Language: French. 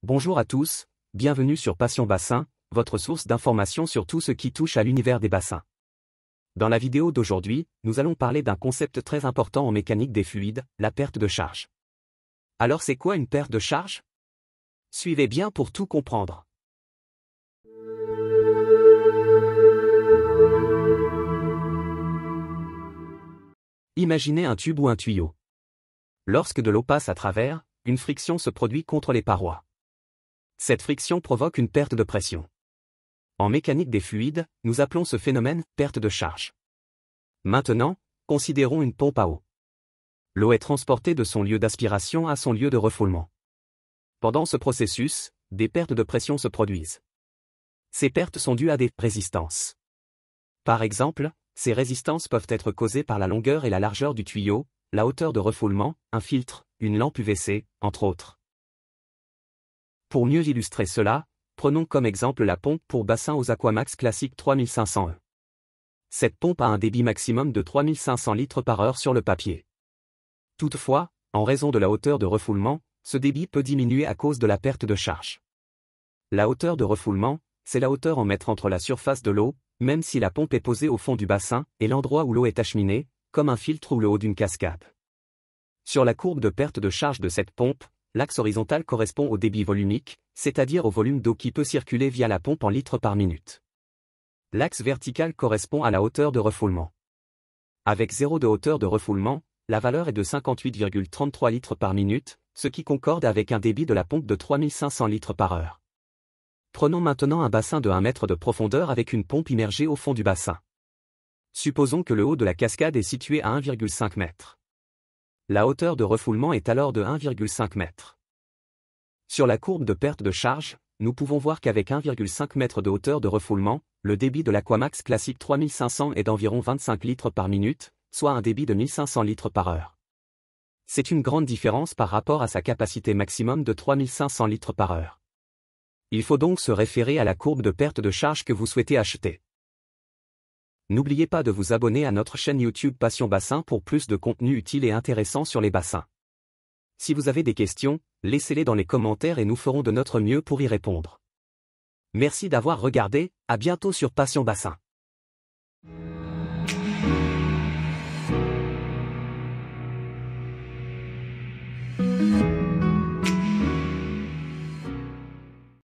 Bonjour à tous, bienvenue sur Passion Bassin, votre source d'information sur tout ce qui touche à l'univers des bassins. Dans la vidéo d'aujourd'hui, nous allons parler d'un concept très important en mécanique des fluides, la perte de charge. Alors c'est quoi une perte de charge? Suivez bien pour tout comprendre. Imaginez un tube ou un tuyau. Lorsque de l'eau passe à travers, une friction se produit contre les parois. Cette friction provoque une perte de pression. En mécanique des fluides, nous appelons ce phénomène perte de charge. Maintenant, considérons une pompe à eau. L'eau est transportée de son lieu d'aspiration à son lieu de refoulement. Pendant ce processus, des pertes de pression se produisent. Ces pertes sont dues à des résistances. Par exemple, ces résistances peuvent être causées par la longueur et la largeur du tuyau, la hauteur de refoulement, un filtre, une lampe UVC, entre autres. Pour mieux illustrer cela, prenons comme exemple la pompe pour bassin aux Aquamax classique 3500E. Cette pompe a un débit maximum de 3500 litres par heure sur le papier. Toutefois, en raison de la hauteur de refoulement, ce débit peut diminuer à cause de la perte de charge. La hauteur de refoulement, c'est la hauteur en mètres entre la surface de l'eau, même si la pompe est posée au fond du bassin, et l'endroit où l'eau est acheminée, comme un filtre ou le haut d'une cascade. Sur la courbe de perte de charge de cette pompe, l'axe horizontal correspond au débit volumique, c'est-à-dire au volume d'eau qui peut circuler via la pompe en litres par minute. L'axe vertical correspond à la hauteur de refoulement. Avec 0 de hauteur de refoulement, la valeur est de 58,33 litres par minute, ce qui concorde avec un débit de la pompe de 3500 litres par heure. Prenons maintenant un bassin de 1 mètre de profondeur avec une pompe immergée au fond du bassin. Supposons que le haut de la cascade est situé à 1,5 m. La hauteur de refoulement est alors de 1,5 m. Sur la courbe de perte de charge, nous pouvons voir qu'avec 1,5 m de hauteur de refoulement, le débit de l'Aquamax classique 3500 est d'environ 25 litres par minute, soit un débit de 1500 litres par heure. C'est une grande différence par rapport à sa capacité maximum de 3500 litres par heure. Il faut donc se référer à la courbe de perte de charge que vous souhaitez acheter. N'oubliez pas de vous abonner à notre chaîne YouTube Passion Bassin pour plus de contenu utile et intéressant sur les bassins. Si vous avez des questions, laissez-les dans les commentaires et nous ferons de notre mieux pour y répondre. Merci d'avoir regardé, à bientôt sur Passion Bassin.